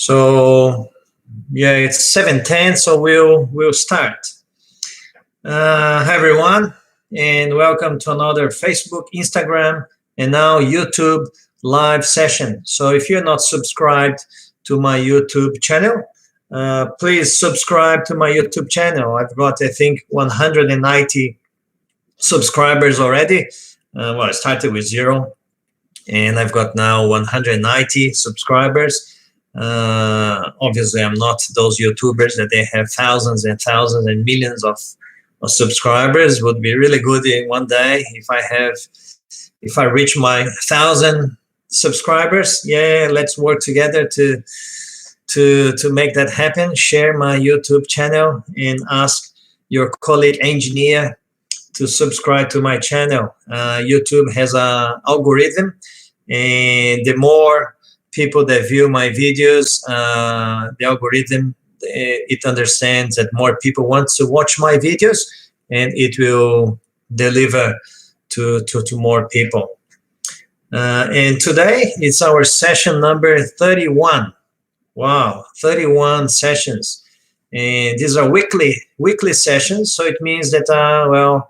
So yeah, it's 7:10, so we'll start. Hi everyone, and welcome to another Facebook, Instagram, and now YouTube live session. So if you're not subscribed to my YouTube channel, please subscribe to my YouTube channel. I've got, I think, 190 subscribers already. Well, I started with 0, and I've got now 190 subscribers. Obviously, I'm not those YouTubers that they have thousands and thousands and millions of subscribers. Would be really good in one day if I reach my 1,000 subscribers. Yeah, let's work together to make that happen. Share my YouTube channel and ask your colleague engineer to subscribe to my channel. YouTube has an algorithm, and the more people that view my videos, the algorithm, it understands that more people want to watch my videos, and it will deliver to more people. And today it's our session number 31. Wow, 31 sessions. And these are weekly sessions, so it means that, well,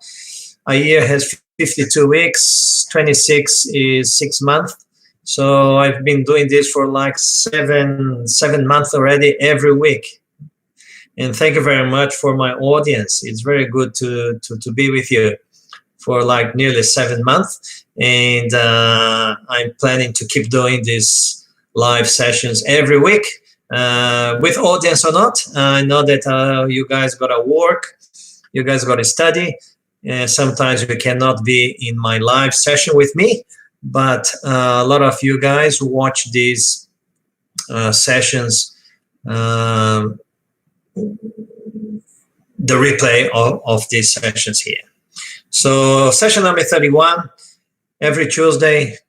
a year has 52 weeks, 26 is 6 months. So I've been doing this for like seven months already, every week. And thank you very much for my audience. It's very good to be with you for like nearly 7 months. And I'm planning to keep doing these live sessions every week, with audience or not. I know that you guys got to work, you guys got to study. Sometimes you cannot be in my live session with me. But a lot of you guys watch these sessions, the replay of these sessions here. So session number 31, every Tuesday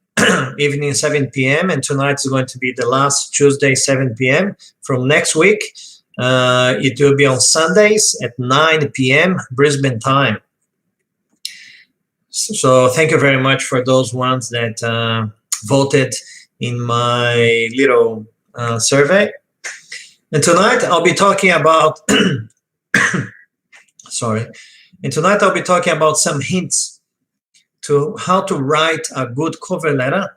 evening 7 p.m. And tonight is going to be the last Tuesday, 7 p.m. From next week, it will be on Sundays at 9 p.m. Brisbane time. So thank you very much for those ones that voted in my little survey. And tonight I'll be talking about, sorry. And tonight I'll be talking about some hints to how to write a good cover letter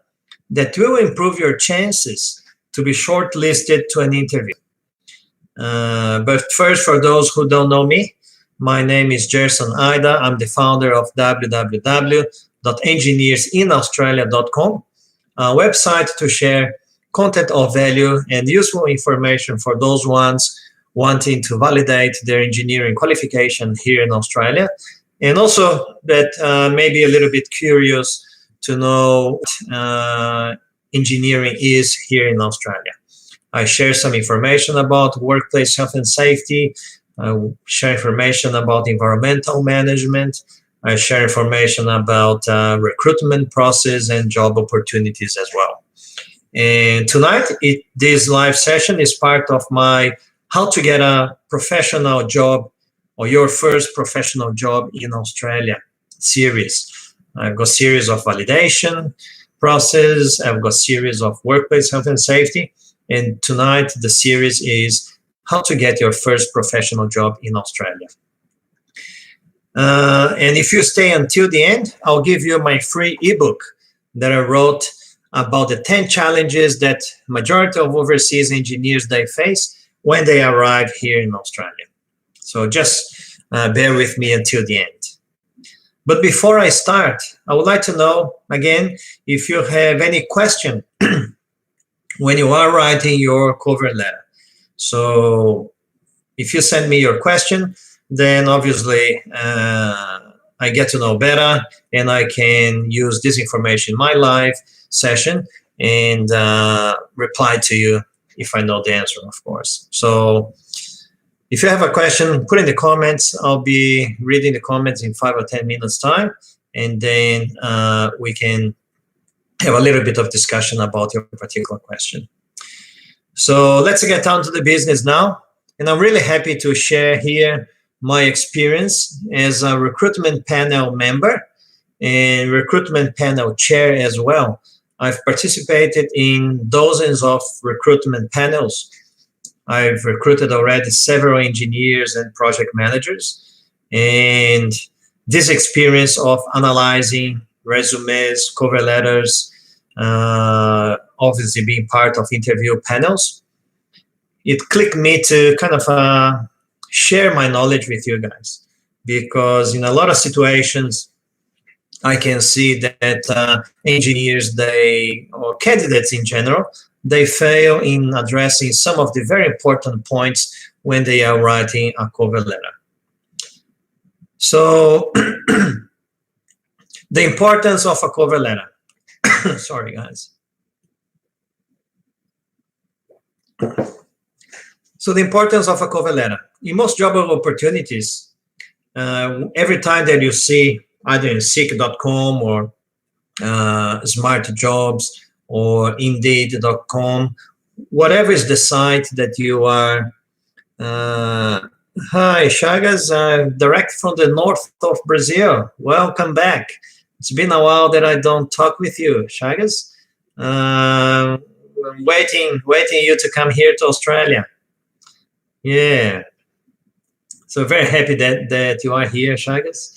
that will improve your chances to be shortlisted to an interview. But first, for those who don't know me, my name is Gerson Ida. I'm the founder of www.engineersinaustralia.com, a website to share content of value and useful information for those ones wanting to validate their engineering qualification here in Australia, and also that may be a little bit curious to know what engineering is here in Australia. I share some information about workplace health and safety. I share information about environmental management. I share information about recruitment process and job opportunities as well. And tonight, this live session is part of my How to Get a Professional Job or Your First Professional Job in Australia series. I've got series of validation process. I've got series of workplace health and safety. And tonight, the series is how to get your first professional job in Australia. And if you stay until the end, I'll give you my free ebook that I wrote about the 10 challenges that majority of overseas engineers they face when they arrive here in Australia. So just bear with me until the end. But before I start, I would like to know, again, if you have any question when you are writing your cover letter. So if you send me your question, then obviously I get to know better, and I can use this information in my live session and reply to you if I know the answer, of course. So if you have a question, put in the comments. I'll be reading the comments in 5 or 10 minutes time, and then we can have a little bit of discussion about your particular question. So let's get down to the business now. And I'm really happy to share here my experience as a recruitment panel member and recruitment panel chair as well I've participated in dozens of recruitment panels. I've recruited already several engineers and project managers. And this experience of analyzing resumes, cover letters, obviously being part of interview panels, it clicked me to kind of share my knowledge with you guys. Because in a lot of situations, I can see that engineers, or candidates in general, they fail in addressing some of the very important points when they are writing a cover letter. So, the importance of a cover letter. Sorry, guys. So, the importance of a cover letter. In most job opportunities, every time that you see either in Seek.com or Smart Jobs or Indeed.com, whatever is the site that you are. Hi, Chagas, direct from the north of Brazil. Welcome back. It's been a while that I don't talk with you, Chagas. Waiting you to come here to Australia. Yeah. So very happy that you are here, Chagas.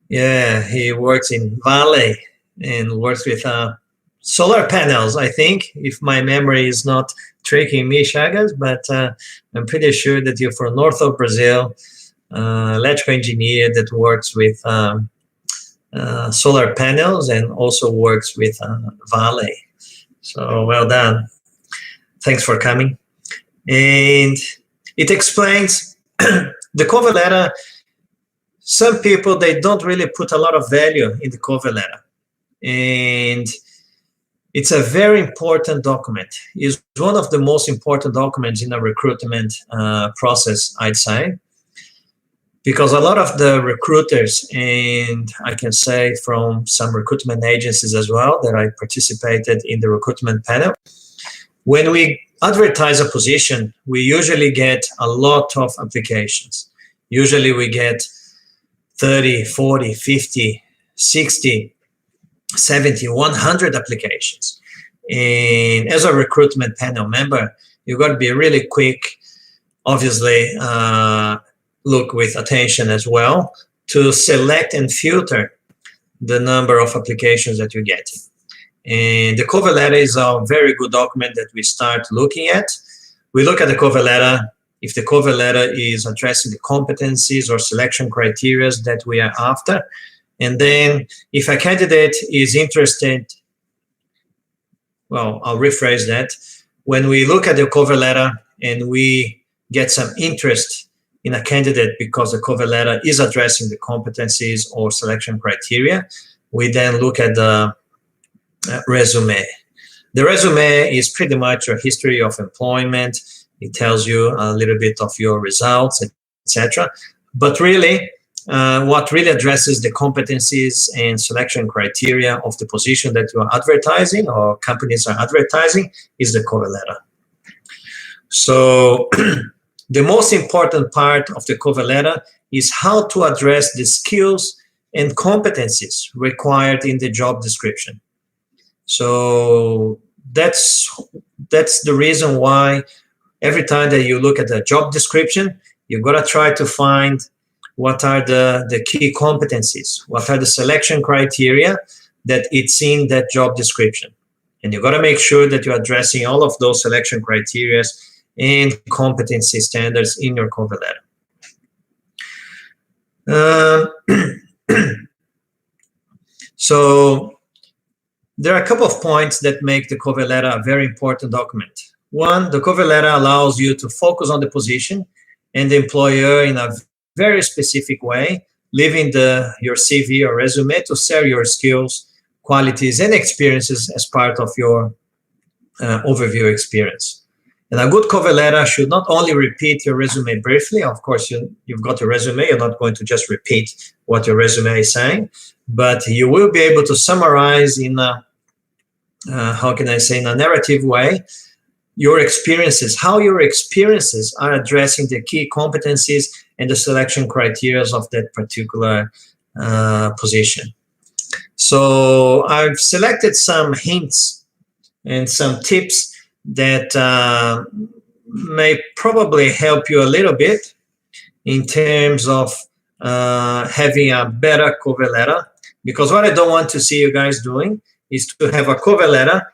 Yeah, he works in Vale and works with solar panels, I think, if my memory is not tricking me, Chagas, but I'm pretty sure that you're from north of Brazil, electrical engineer that works with solar panels and also works with Vale. So well done. Thanks for coming. And it explains the cover letter. Some people, they don't really put a lot of value in the cover letter. And it's a very important document. It's one of the most important documents in a recruitment process, I'd say. Because a lot of the recruiters, and I can say from some recruitment agencies as well, that I participated in the recruitment panel, when we advertise a position, we usually get a lot of applications. Usually we get 30, 40, 50, 60, 70, 100 applications. And as a recruitment panel member, you've got to be really quick, obviously, look with attention as well to select and filter the number of applications that you're getting. And the cover letter is a very good document that we start looking at. We look at the cover letter. If the cover letter is addressing the competencies or selection criteria that we are after. And then if a candidate is interested, well, I'll rephrase that. When we look at the cover letter and we get some interest in a candidate because the cover letter is addressing the competencies or selection criteria, we then look at the resume. The resume is pretty much a history of employment. It tells you a little bit of your results, etc. But really, what really addresses the competencies and selection criteria of the position that you are advertising or companies are advertising is the cover letter. So the most important part of the cover letter is how to address the skills and competencies required in the job description. So that's the reason why every time that you look at the job description, you've got to try to find what are the key competencies, what are the selection criteria that it's in that job description. And you've got to make sure that you're addressing all of those selection criteria and competency standards in your cover letter. So there are a couple of points that make the cover letter a very important document. One, the cover letter allows you to focus on the position and the employer in a very specific way, leaving your CV or resume to share your skills, qualities, and experiences as part of your overview experience. And a good cover letter should not only repeat your resume briefly. Of course, you've got your resume. You're not going to just repeat what your resume is saying, but you will be able to summarize in a, in a narrative way, your experiences, how your experiences are addressing the key competencies and the selection criteria of that particular position. So I've selected some hints and some tips that may probably help you a little bit in terms of having a better cover letter. Because what I don't want to see you guys doing is to have a cover letter,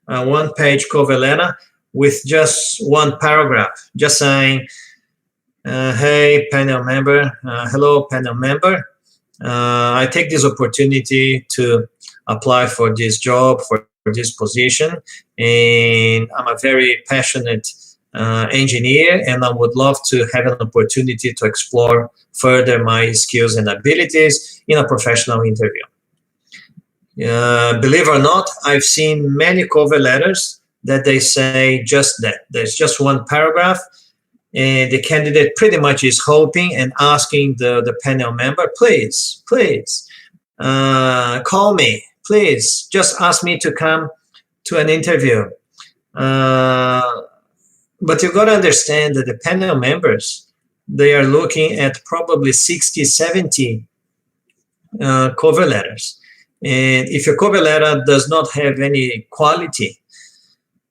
a one-page cover letter with just one paragraph, just saying, hey, panel member, hello, panel member. I take this opportunity to apply for this job, for this position, and I'm a very passionate engineer, and I would love to have an opportunity to explore further my skills and abilities in a professional interview. Believe it or not, I've seen many cover letters that they say just that. There's just one paragraph, and the candidate pretty much is hoping and asking the panel member, please, call me, please, just ask me to come to an interview. But you got to understand that the panel members, they are looking at probably 60, 70 cover letters. And if your cover letter does not have any quality,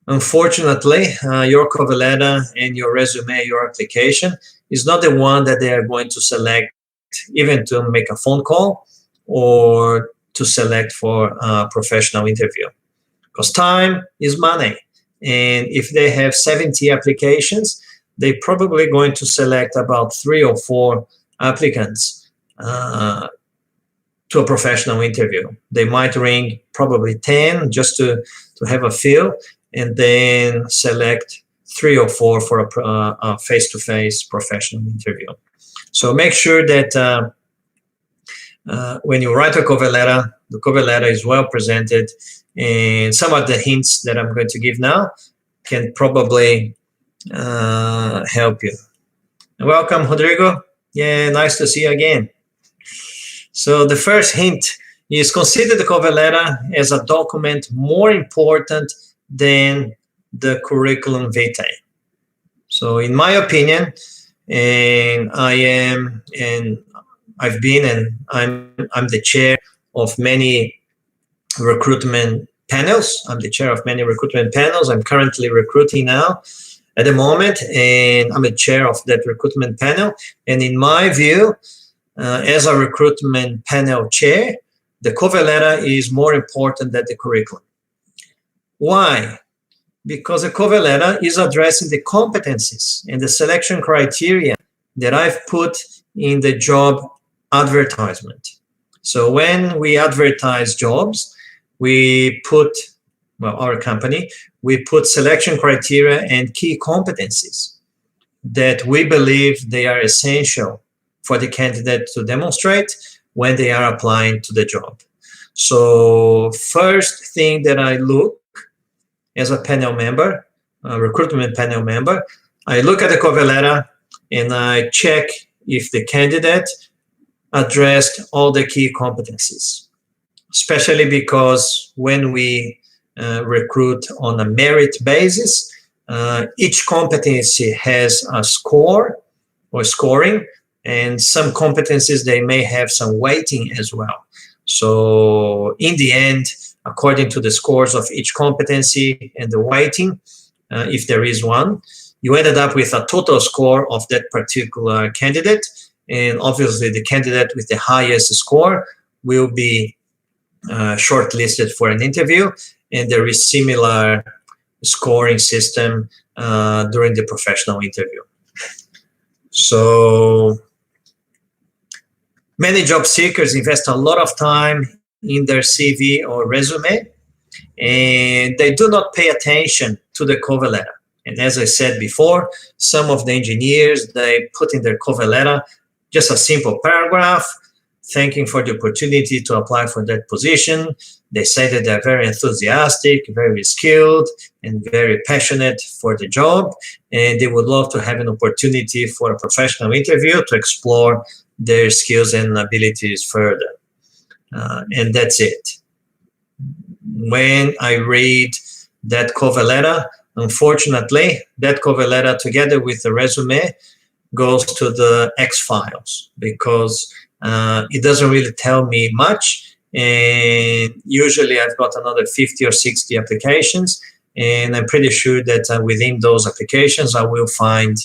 unfortunately, your cover letter and your resume, your application is not the one that they are going to select, even to make a phone call or to select for a professional interview. Because time is money. And if they have 70 applications, they're probably going to select about 3 or 4 applicants to a professional interview. They might ring probably 10 just to have a feel, and then select 3 or 4 for a face-to-face professional interview. So make sure that when you write a cover letter, the cover letter is well presented, and some of the hints that I'm going to give now can probably help you. Welcome, Rodrigo. Yeah, nice to see you again. So the first hint is consider the cover letter as a document more important than the curriculum vitae. So in my opinion, and I'm the chair of many recruitment panels. I'm the chair of many recruitment panels. I'm currently recruiting now at the moment, and I'm the chair of that recruitment panel. And in my view, as a recruitment panel chair, the cover letter is more important than the curriculum. Why? Because the cover letter is addressing the competencies and the selection criteria that I've put in the job advertisement. So when we advertise jobs, we put, well, our company, we put selection criteria and key competencies that we believe they are essential for the candidate to demonstrate when they are applying to the job. So first thing that I look as a panel member, a recruitment panel member, I look at the cover letter and I check if the candidate addressed all the key competencies, especially because when we recruit on a merit basis, each competency has a score or scoring, and some competencies, they may have some weighting as well. So in the end, according to the scores of each competency and the weighting, if there is one, you ended up with a total score of that particular candidate. And obviously the candidate with the highest score will be shortlisted for an interview, and there is similar scoring system during the professional interview. So many job seekers invest a lot of time in their CV or resume, and they do not pay attention to the cover letter. And as I said before, some of the engineers, they put in their cover letter just a simple paragraph, thanking for the opportunity to apply for that position. They say that they're very enthusiastic, very skilled, and very passionate for the job, and they would love to have an opportunity for a professional interview to explore their skills and abilities further. And that's it. When I read that cover letter, unfortunately, that cover letter together with the resume goes to the X files, because it doesn't really tell me much, and usually I've got another 50 or 60 applications, and I'm pretty sure that within those applications I will find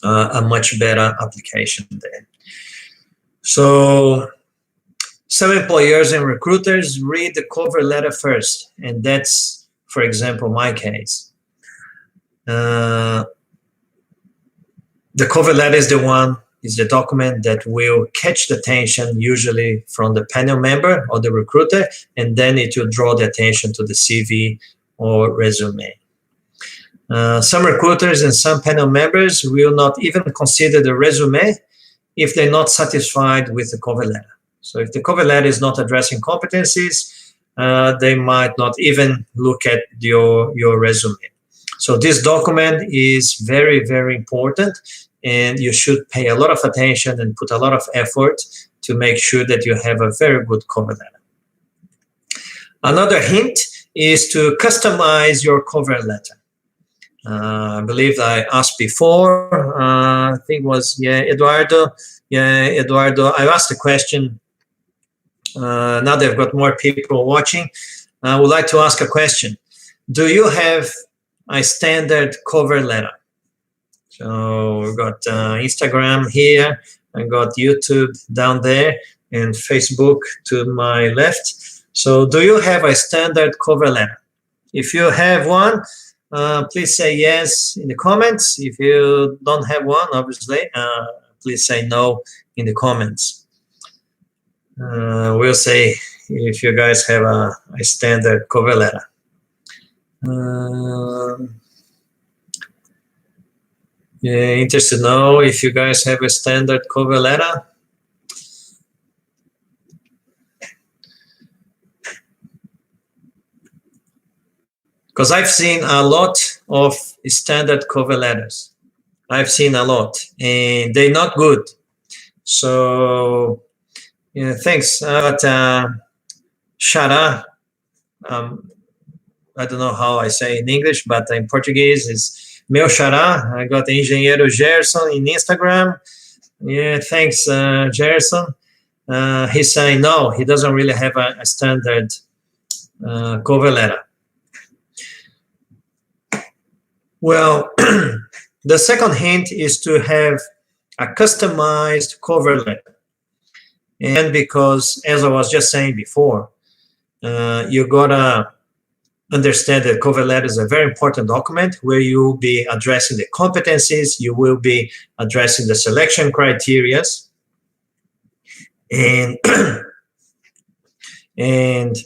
a much better application there. So some employers and recruiters read the cover letter first, and that's, for example, my case. The cover letter is the document that will catch the attention, usually from the panel member or the recruiter, and then it will draw the attention to the CV or resume. Some recruiters and some panel members will not even consider the resume if they're not satisfied with the cover letter. So if the cover letter is not addressing competencies, they might not even look at your resume. So this document is very, very important, and you should pay a lot of attention and put a lot of effort to make sure that you have a very good cover letter. Another hint is to customize your cover letter. I believe I asked before, I think it was, Eduardo. Eduardo, I asked the question. Now they've got more people watching. I would like to ask a question. Do you have a standard cover letter? So we've got Instagram here, I got YouTube down there, and Facebook to my left. So do you have a standard cover letter? If you have one, please say yes in the comments. If you don't have one, obviously, please say no in the comments. We'll say if you guys have a standard cover letter. Yeah, interested to know if you guys have a standard cover letter. Because I've seen a lot of standard cover letters. I've seen a lot, and they're not good. So, yeah, thanks. Xará, I don't know how I say in English, but in Portuguese is meu xará. I got Engenheiro Gerson in Instagram. Yeah, thanks, Gerson. He's saying no, he doesn't really have a standard cover letter. Well, the second hint is to have a customized cover letter. And because, as I was just saying before, you gotta understand that cover letter is a very important document where you will be addressing the competencies, you will be addressing the selection criteria, and and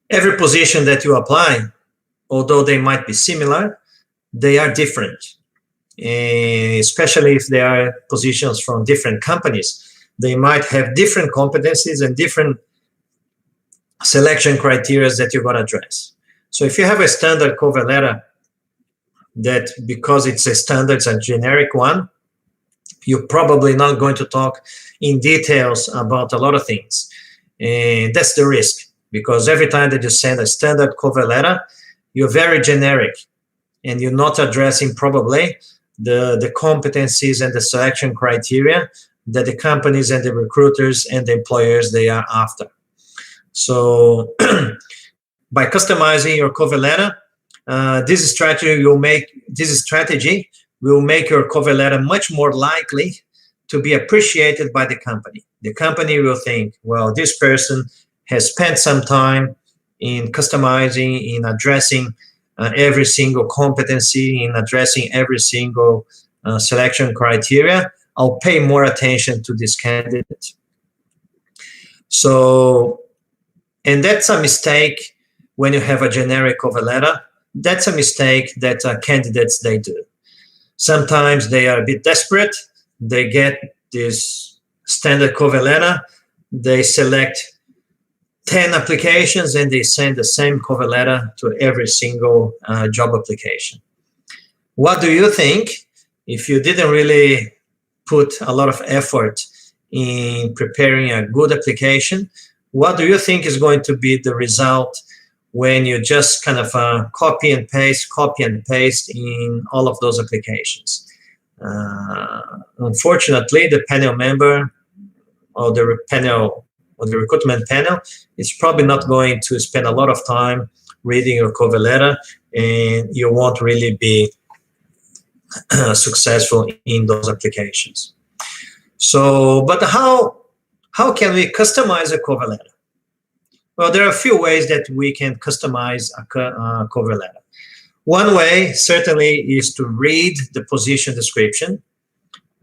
every position that you apply, although they might be similar, they are different, especially if they are positions from different companies. They might have different competencies and different selection criteria that you're going to address. So if you have a standard cover letter that, because it's a standard, it's a generic one, you're probably not going to talk in details about a lot of things. And that's the risk, because every time that you send a standard cover letter, you're very generic, and you're not addressing probably the competencies and the selection criteria that the companies and the recruiters and the employers they are after. So by customizing your cover letter, this strategy will make your cover letter much more likely to be appreciated by the company. The company will think, well, this person has spent some time in customizing, in addressing every single competency, in addressing every single selection criteria. I'll pay more attention to this candidate. So, and that's a mistake when you have a generic cover letter. That's a mistake that candidates, they do. Sometimes they are a bit desperate. They get this standard cover letter. They select 10 applications and they send the same cover letter to every single job application. What do you think if you didn't really put a lot of effort in preparing a good application? What do you think is going to be the result when you just kind of copy and paste in all of those applications? Unfortunately, the panel member or the panel on the recruitment panel is probably not going to spend a lot of time reading your cover letter, and you won't really be successful in those applications. So, but how can we customize a cover letter? Well, there are a few ways that we can customize a cover letter. One way certainly is to read the position description.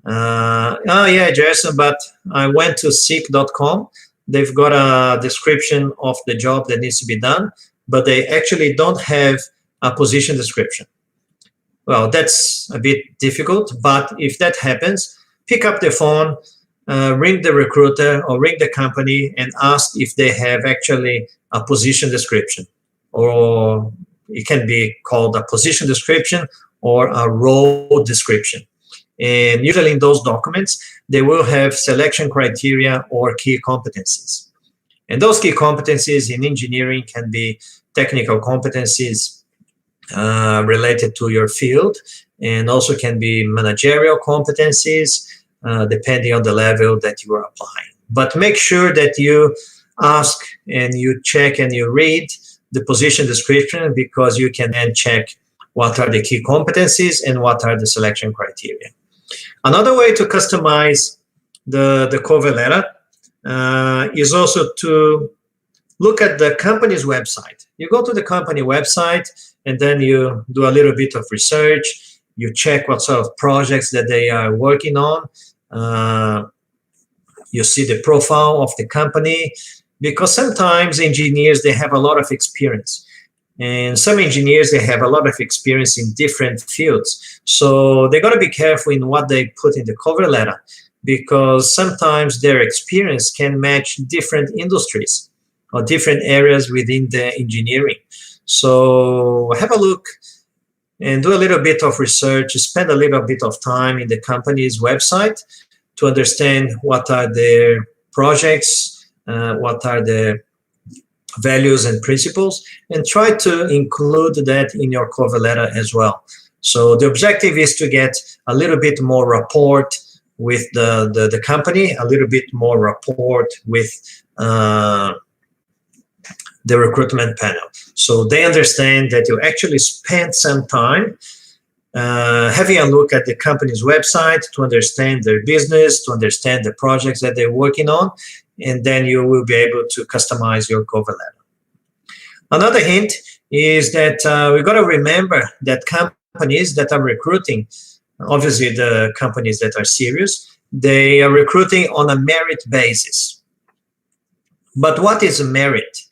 Oh yeah, Jason, but I went to seek.com. They've got a description of the job that needs to be done, but they actually don't have a position description. Well, that's a bit difficult, but if that happens, pick up the phone, ring the recruiter or ring the company and ask if they have actually a position description, or it can be called a position description or a role description. And usually in those documents, they will have selection criteria or key competencies. And those key competencies in engineering can be technical competencies related to your field, and also can be managerial competencies, depending on the level that you are applying. But make sure that you ask and you check and you read the position description, because you can then check what are the key competencies and what are the selection criteria. Another way to customize the cover letter is also to look at the company's website. You go to the company website and then you do a little bit of research. You check what sort of projects that they are working on. You see the profile of the company, because sometimes engineers, they have a lot of experience. And some engineers, they have a lot of experience in different fields. So they got to be careful in what they put in the cover letter, because sometimes their experience can match different industries or different areas within the engineering. So have a look and do a little bit of research, spend a little bit of time in the company's website to understand what are their projects, what are the values and principles, and try to include that in your cover letter as well. So the objective is to get a little bit more rapport with the company, a little bit more rapport with the recruitment panel. So they understand that you actually spent some time having a look at the company's website to understand their business, to understand the projects that they're working on, and then you will be able to customize your cover letter. Another hint is that we've got to remember that companies that are recruiting, obviously the companies that are serious, they are recruiting on a merit basis. But what is a merit?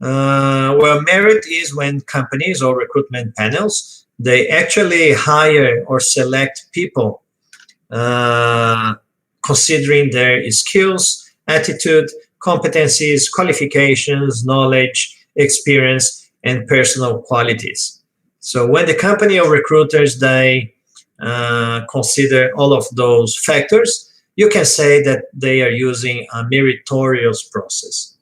Well, merit is when companies or recruitment panels, they actually hire or select people considering their skills, attitude, competencies, qualifications, knowledge, experience, and personal qualities. So when the company or recruiters, they consider all of those factors, you can say that they are using a meritorious process.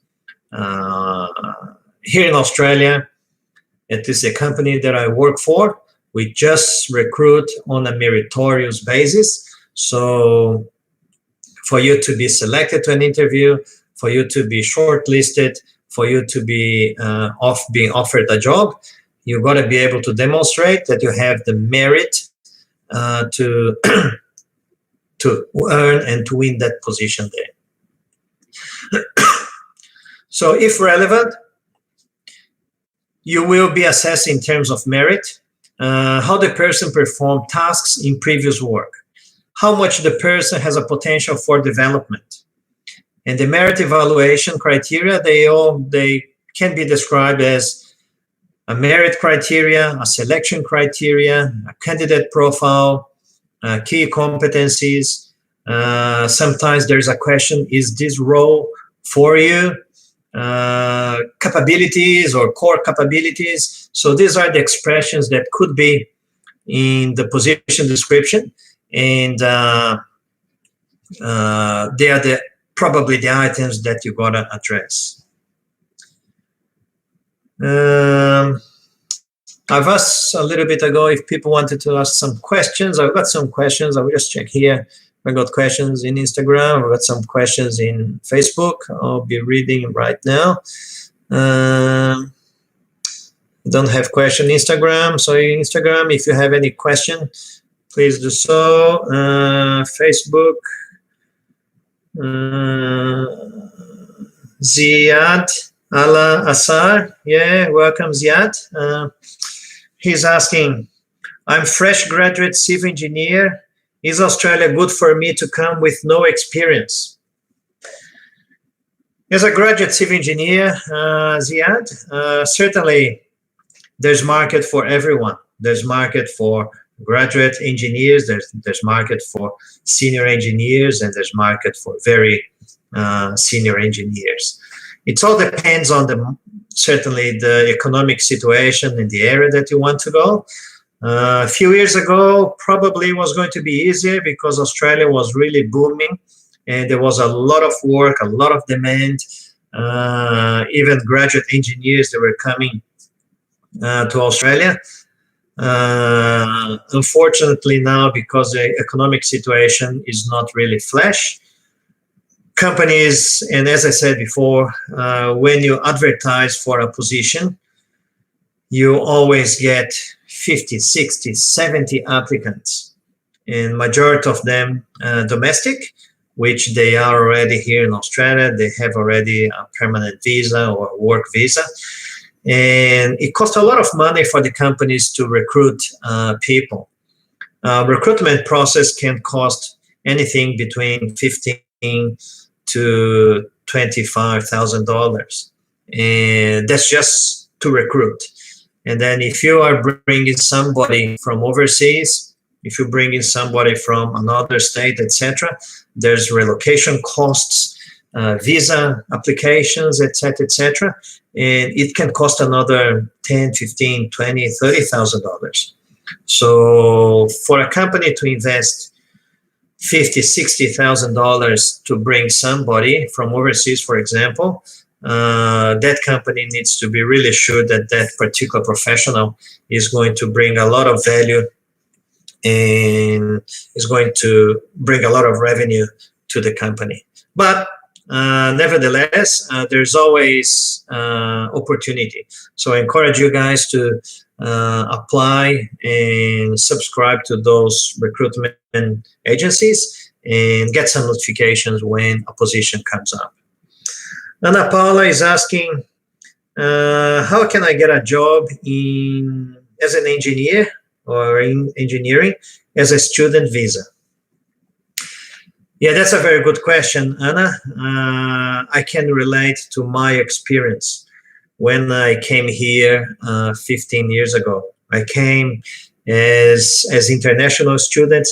Here in Australia, it is a company that I work for. We just recruit on a meritorious basis. So for you to be selected to an interview, for you to be shortlisted, for you to be being offered a job, you've got to be able to demonstrate that you have the merit to to earn and to win that position there. So if relevant, you will be assessed in terms of merit, how the person performed tasks in previous work, how much the person has a potential for development. And the merit evaluation criteria, they can be described as a merit criteria, a selection criteria, a candidate profile, key competencies. Sometimes there's a question, is this role for you? Capabilities or core capabilities. So these are the expressions that could be in the position description, and they are probably the items that you gotta address. I've asked a little bit ago if people wanted to ask some questions. I've got some questions. I will just check here I got questions in Instagram. I got some questions in Facebook. I'll be reading right now. Don't have question Instagram. So Instagram, if you have any question, please do so. Facebook. Ziad Ala Asar. Yeah, welcome, Ziad. He's asking, I'm fresh graduate civil engineer. Is Australia good for me to come with no experience? As a graduate civil engineer, Ziad, certainly there's market for everyone. There's market for graduate engineers, there's market for senior engineers, and there's market for very senior engineers. It all depends on certainly the economic situation in the area that you want to go. A few years ago, probably was going to be easier because Australia was really booming and there was a lot of work, a lot of demand. Even graduate engineers that were coming to Australia. Unfortunately now, because the economic situation is not really flash, companies, and as I said before, when you advertise for a position, you always get 50, 60, 70 applicants, and majority of them domestic, which they are already here in Australia. They have already a permanent visa or work visa. And it costs a lot of money for the companies to recruit people. Recruitment process can cost anything between $15,000 to $25,000, and that's just to recruit. And then if you are bringing somebody from overseas, if you bring in somebody from another state, etc., there's relocation costs, visa applications, etc., etc., and it can cost another $10,000, $15,000, $20,000, $30,000. So for a company to invest $50,000, $60,000 to bring somebody from overseas, for example, that company needs to be really sure that that particular professional is going to bring a lot of value and is going to bring a lot of revenue to the company. But nevertheless, there's always opportunity. So I encourage you guys to apply and subscribe to those recruitment agencies and get some notifications when a position comes up. Ana Paula is asking, how can I get a job as an engineer or in engineering as a student visa? Yeah, that's a very good question, Anna. I can relate to my experience when I came here 15 years ago. I came as international student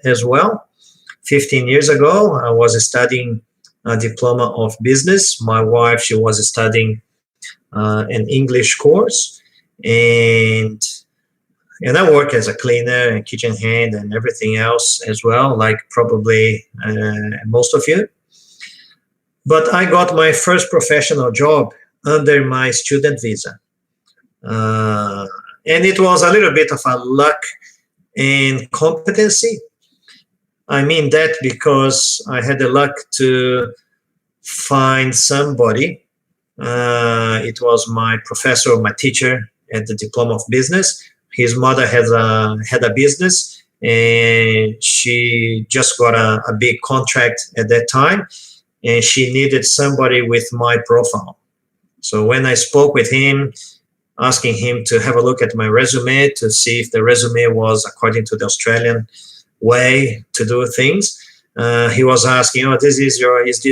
as well. 15 years ago, I was studying a diploma of business. My wife, she was studying an English course, and I work as a cleaner and kitchen hand and everything else as well, like probably most of you. But I got my first professional job under my student visa. And it was a little bit of a luck and competency. I mean that because I had the luck to find somebody. It was my professor, my teacher at the Diploma of Business. His mother had a business, and she just got a big contract at that time, and she needed somebody with my profile. So when I spoke with him, asking him to have a look at my resume to see if the resume was according to the Australian way to do things, he was asking, "Oh, is this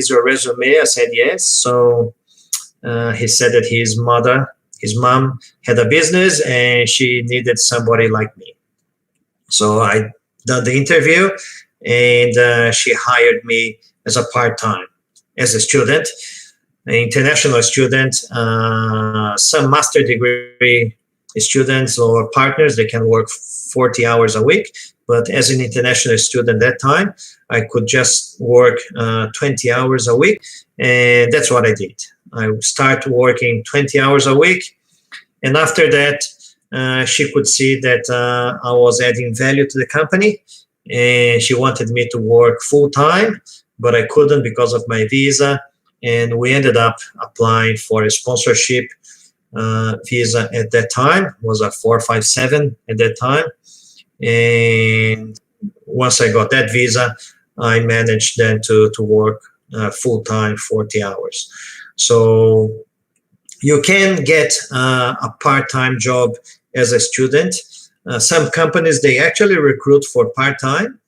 your resume?" I said yes. So he said that his mom had a business and she needed somebody like me. So I done the interview, and she hired me as a part-time, as a student, an international student. Some master degree students or partners, they can work 40 hours a week. But as an international student at that time, I could just work 20 hours a week, and that's what I did. I started working 20 hours a week, and after that, she could see that I was adding value to the company, and she wanted me to work full-time, but I couldn't because of my visa, and we ended up applying for a sponsorship visa at that time. It was a 457 at that time, and once I got that visa, I managed then to work full-time 40 hours. So you can get a part-time job as a student. Some companies, they actually recruit for part-time.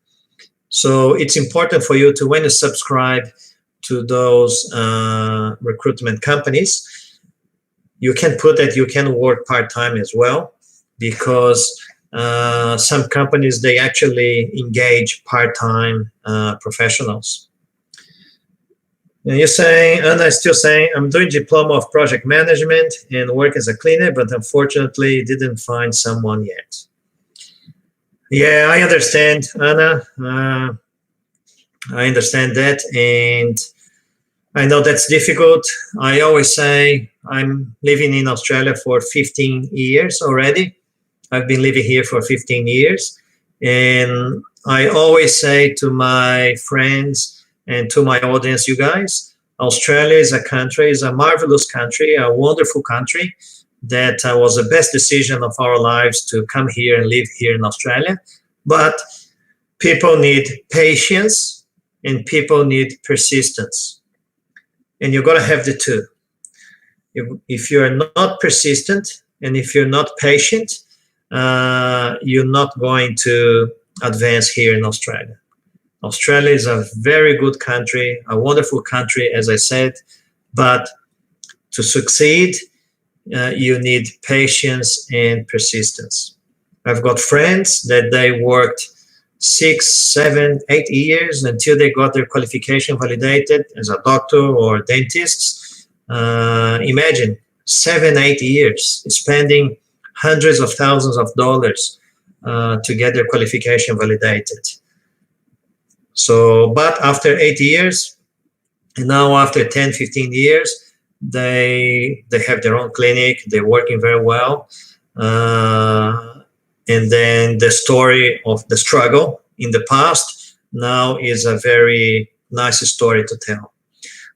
So it's important for you to, when you subscribe to those recruitment companies, you can put that you can work part-time as well, because some companies, they actually engage part-time professionals. And you're saying, Anna is still saying, I'm doing diploma of project management and work as a cleaner, but unfortunately didn't find someone yet. Yeah, I understand, Anna. I understand that, and I know that's difficult. I always say I'm living in Australia for 15 years already. I've been living here for 15 years. And I always say to my friends and to my audience, you guys, Australia is a country, is a marvelous country, a wonderful country that was the best decision of our lives to come here and live here in Australia. But people need patience and people need persistence. And you've got to have the two. If you're not persistent and if you're not patient, you're not going to advance here in Australia. Australia is a very good country, a wonderful country, as I said, but to succeed, you need patience and persistence. I've got friends that they worked 6, 7, 8 years until they got their qualification validated as a doctor or dentist. Imagine 7, 8 years spending hundreds of thousands of dollars to get their qualification validated. So, but after 8 years, and now after 10, 15 years, they have their own clinic, they're working very well. And then the story of the struggle in the past now is a very nice story to tell.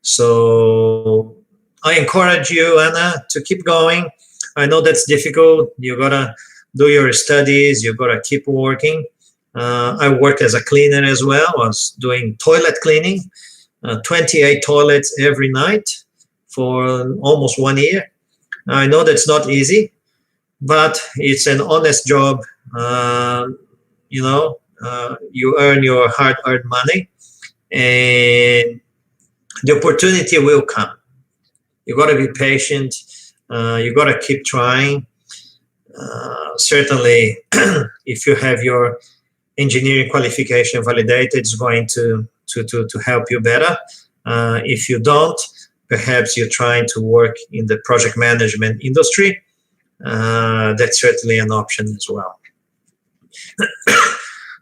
So I encourage you, Anna, to keep going. I know that's difficult. You gotta do your studies. You gotta keep working. I work as a cleaner as well. I was doing toilet cleaning, 28 toilets every night for almost 1 year. I know that's not easy, but it's an honest job. You earn your hard-earned money, and the opportunity will come. You got to be patient. You got to keep trying. Certainly, if you have your engineering qualification validated, it's going to help you better. If you don't, perhaps you're trying to work in the project management industry. That's certainly an option as well.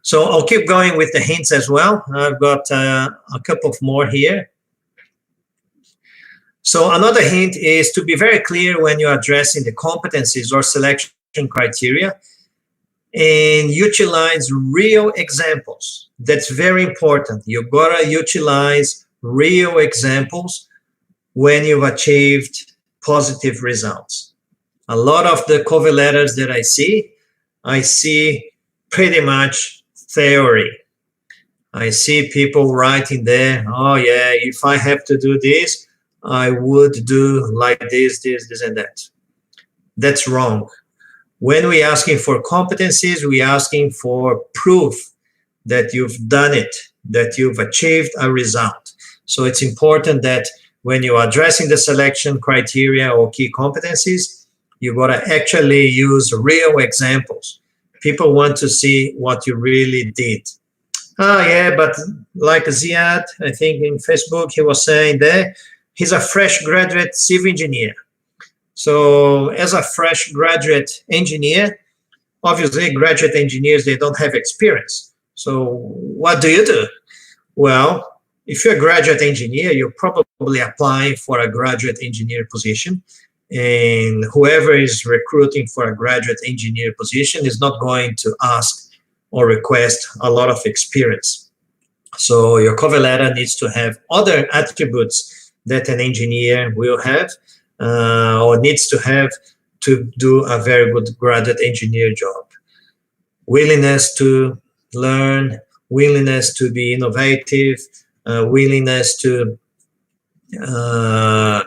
So I'll keep going with the hints as well. I've got a couple of more here. So another hint is to be very clear when you're addressing the competencies or selection criteria and utilize real examples. That's very important. You've got to utilize real examples when you've achieved positive results. A lot of the cover letters that I see pretty much theory. I see people writing there, oh yeah, if I have to do this, I would do like this, and that. That's wrong. When we're asking for competencies, we're asking for proof that you've done it, that you've achieved a result. So it's important that when you're addressing the selection criteria or key competencies, you've got to actually use real examples. People want to see what you really did. Oh, yeah, but like Ziad, I think in Facebook, he was saying there, he's a fresh graduate civil engineer. So as a fresh graduate engineer, obviously graduate engineers, they don't have experience. So what do? Well, if you're a graduate engineer, you're probably applying for a graduate engineer position. And whoever is recruiting for a graduate engineer position is not going to ask or request a lot of experience. So your cover letter needs to have other attributes that an engineer will have or needs to have to do a very good graduate engineer job. Willingness to learn, willingness to be innovative, willingness to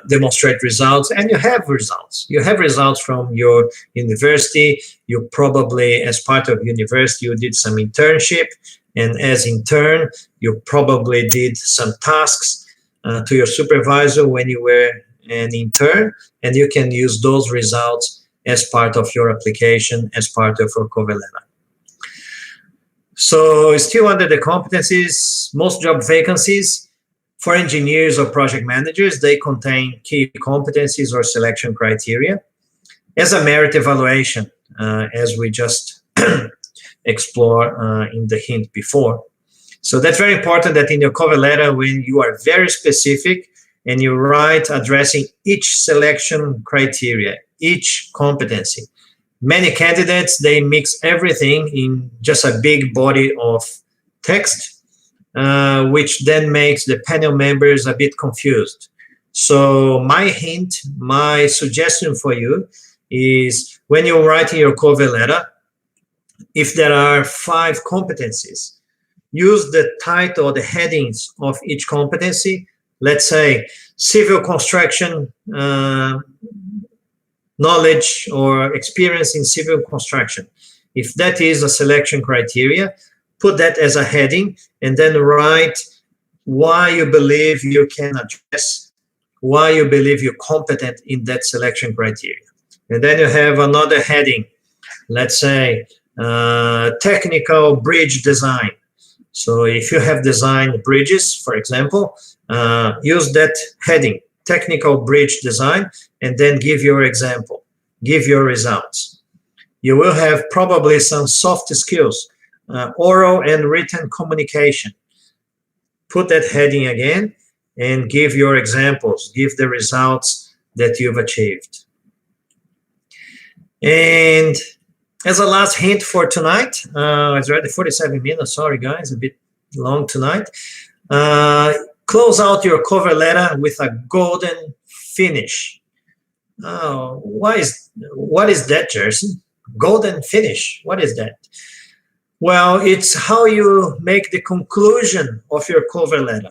demonstrate results, and you have results. You have results from your university. You probably, as part of university, you did some internship, and as intern, you probably did some tasks to your supervisor when you were an intern, and you can use those results as part of your application, as part of your cover letter. So still under the competencies, most job vacancies for engineers or project managers, they contain key competencies or selection criteria as a merit evaluation, as we just explored in the hint before. So that's very important that in your cover letter, when you are very specific and you write addressing each selection criteria, each competency. Many candidates, they mix everything in just a big body of text, which then makes the panel members a bit confused. So my hint, my suggestion for you is when you're writing your cover letter, if there are 5 competencies, use the title or the headings of each competency. Let's say civil construction knowledge or experience in civil construction. If that is a selection criteria, put that as a heading and then write why you believe you can address, why you believe you're competent in that selection criteria. And then you have another heading, let's say technical bridge design. So if you have designed bridges, for example, use that heading, technical bridge design, and then give your example, give your results. You will have probably some soft skills, oral and written communication. Put that heading again and give your examples, give the results that you've achieved. And as a last hint for tonight, it's already 47 minutes, sorry guys, a bit long tonight. Close out your cover letter with a golden finish. What is that, Jerson? Golden finish, what is that? Well, it's how you make the conclusion of your cover letter.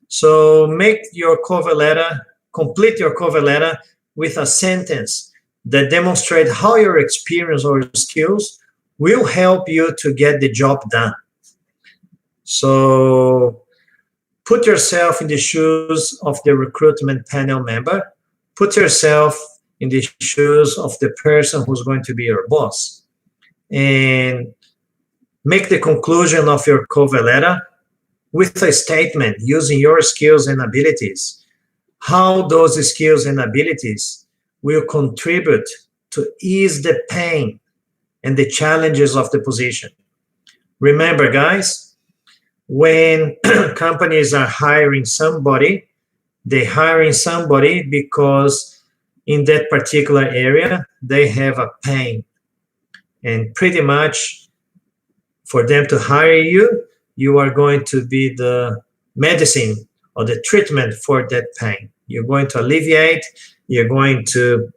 So make your cover letter, complete your cover letter with a sentence that demonstrates how your experience or skills will help you to get the job done. So put yourself in the shoes of the recruitment panel member. Put yourself in the shoes of the person who's going to be your boss. And make the conclusion of your cover letter with a statement using your skills and abilities. How those skills and abilities will contribute to ease the pain and the challenges of the position. Remember, guys, when companies are hiring somebody, they're hiring somebody because in that particular area, they have a pain. And pretty much for them to hire you, you are going to be the medicine or the treatment for that pain. You're going to alleviate, you're going to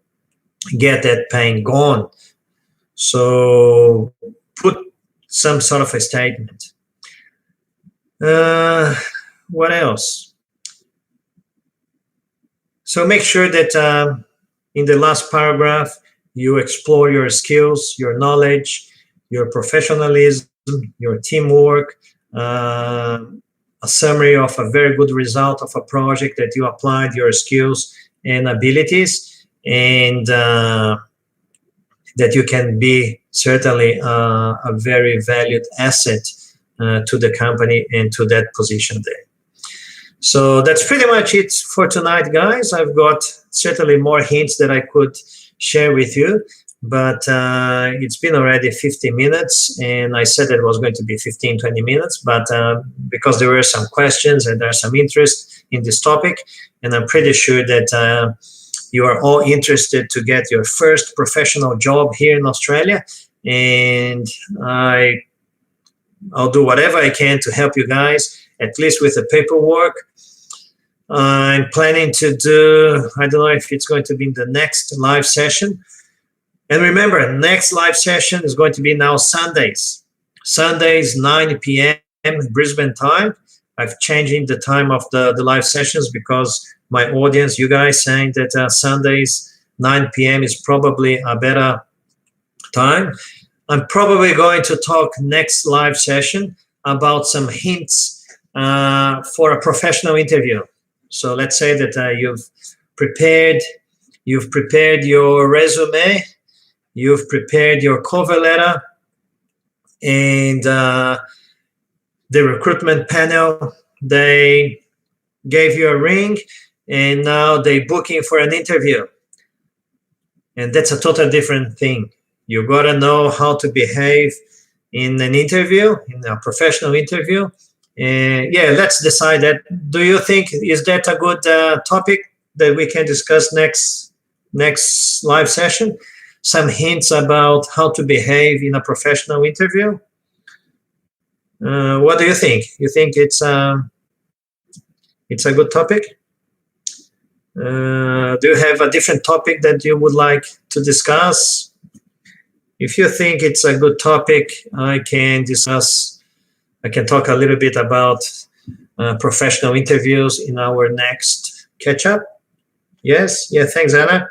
get that pain gone. So put some sort of a statement. What else? So make sure that in the last paragraph, you explore your skills, your knowledge, your professionalism, your teamwork, a summary of a very good result of a project that you applied your skills and abilities, and that you can be certainly a very valued asset to the company and to that position there. So that's pretty much it for tonight, guys. I've got certainly more hints that I could share with you, but it's been already 50 minutes, and I said it was going to be 15, 20 minutes, but because there were some questions and there's some interest in this topic, and I'm pretty sure that you are all interested to get your first professional job here in Australia, and I I'll do whatever I can to help you guys, at least with the paperwork. I'm planning to do, I don't know if it's going to be in the next live session. And remember, next live session is going to be now Sundays. Sundays, 9 p.m. Brisbane time. I've changing the time of the live sessions because my audience, you guys, saying that Sundays, 9 p.m. is probably a better time. I'm probably going to talk next live session about some hints for a professional interview. So let's say that you've prepared your resume, you've prepared your cover letter, and the recruitment panel, they gave you a ring, and now they're booking for an interview. And that's a totally different thing. You gotta know how to behave in an interview, in a professional interview. And yeah, let's decide that. Do you think, is that a good topic that we can discuss next live session? Some hints about how to behave in a professional interview. What do you think? You think it's a good topic? Do you have a different topic that you would like to discuss? If you think it's a good topic, I can talk a little bit about professional interviews in our next catch-up. Yes? Yeah, thanks, Anna.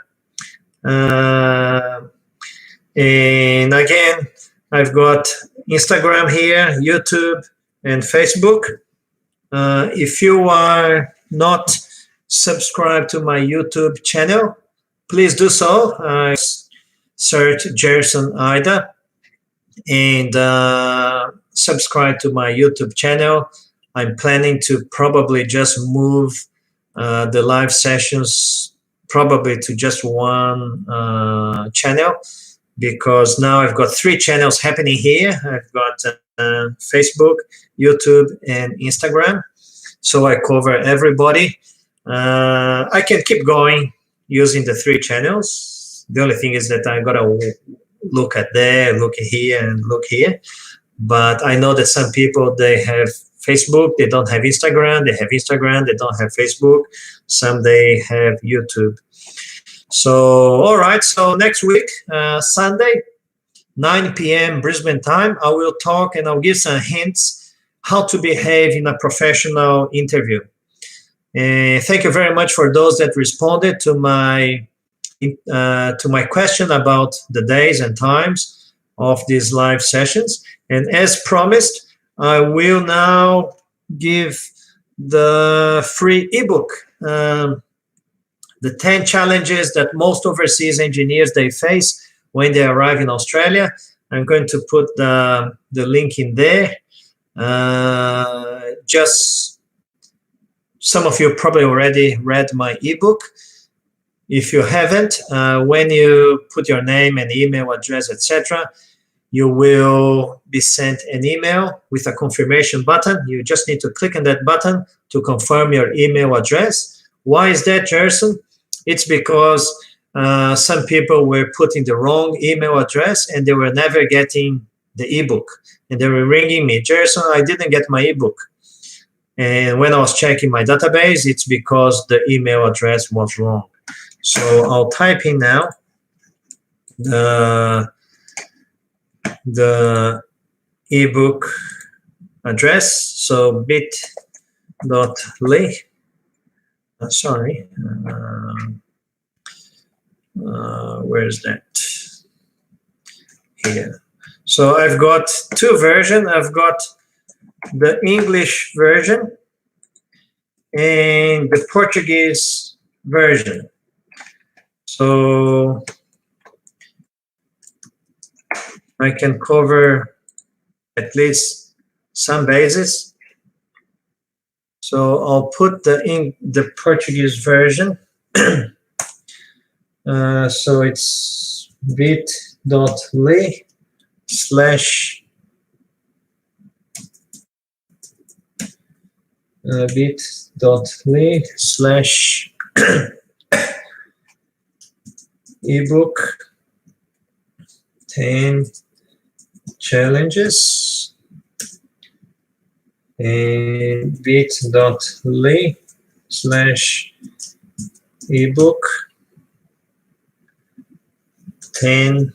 And again, I've got Instagram here, YouTube, and Facebook. If you are not subscribed to my YouTube channel, please do so. Search Gerson Ida and subscribe to my YouTube channel. I'm planning to probably just move the live sessions probably to just one channel, because now I've got 3 channels happening here. I've got Facebook, YouTube, and Instagram. So I cover everybody. I can keep going using the 3 channels. The only thing is that I gotta look at there, look here, and look here. But I know that some people, they have Facebook, they don't have Instagram. They have Instagram, they don't have Facebook. Some they have YouTube. So, all right. So next week, Sunday, 9 p.m. Brisbane time, I will talk and I'll give some hints how to behave in a professional interview. Thank you very much for those that responded to my question about the days and times of these live sessions. And as promised, I will now give the free ebook, the 10 challenges that most overseas engineers they face when they arrive in Australia. I'm going to put the link in there. Just some of you probably already read my ebook. If you haven't, when you put your name and email address, etc., you will be sent an email with a confirmation button. You just need to click on that button to confirm your email address. Why is that, Gerson? It's because some people were putting the wrong email address and they were never getting the ebook. And they were ringing me, Gerson, I didn't get my ebook. And when I was checking my database, it's because the email address was wrong. So I'll type in now the ebook address. So bit.ly. Sorry. Where is that? Here. So I've got 2 versions. I've got the English version and the Portuguese version. So I can cover at least some bases. So I'll put the Portuguese version. So it's bit.ly/ bit.ly/ ebook 10 challenges and bit.ly/ebook 10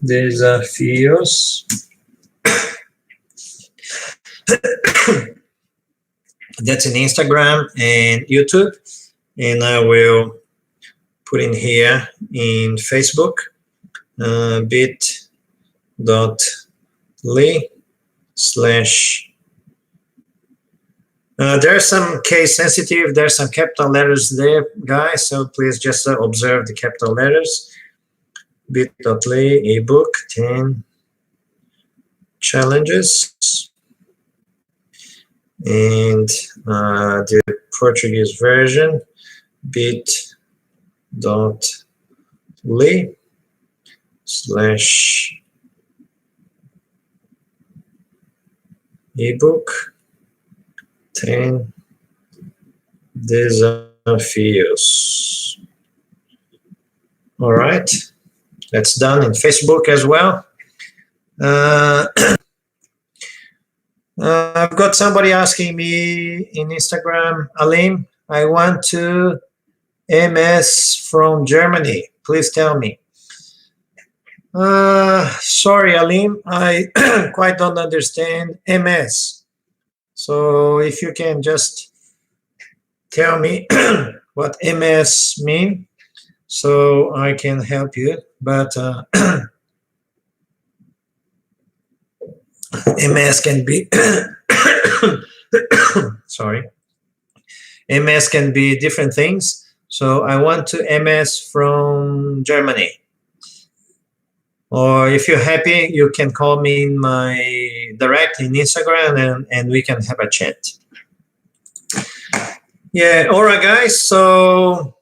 desafíos. That's in Instagram and YouTube, and I will put in here in Facebook, bit.ly/. There's some case sensitive, there's some capital letters there, guys, so please just observe the capital letters. Bit.ly ebook 10 challenges, and the Portuguese version, bit.ly/ebook 10 desafíos. All right, that's done in Facebook as well. I've got somebody asking me in Instagram, Alim, I want to MS from Germany. Please tell me. Sorry, Alim, I quite don't understand MS. So if you can just tell me what MS mean, so I can help you. But MS can be sorry, MS can be different things. So I want to MS from Germany. Or if you're happy, you can call me in my direct in Instagram, and we can have a chat. Yeah, all right, guys. So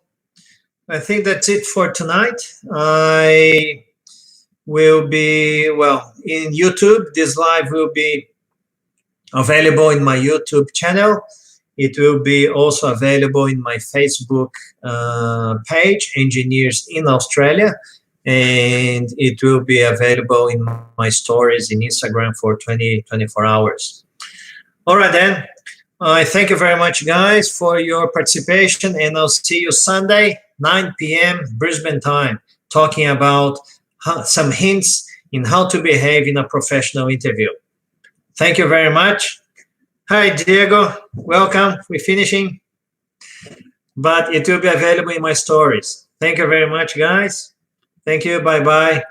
I think that's it for tonight. I will be, well, in YouTube. This live will be available in my YouTube channel. It will be also available in my Facebook page, Engineers in Australia. And it will be available in my stories in Instagram for 24 hours. All right, then. I thank you very much, guys, for your participation, and I'll see you Sunday, 9 p.m. Brisbane time, talking about some hints in how to behave in a professional interview. Thank you very much. Hi, Diego. Welcome. We're finishing, but it will be available in my stories. Thank you very much, guys. Thank you. Bye-bye.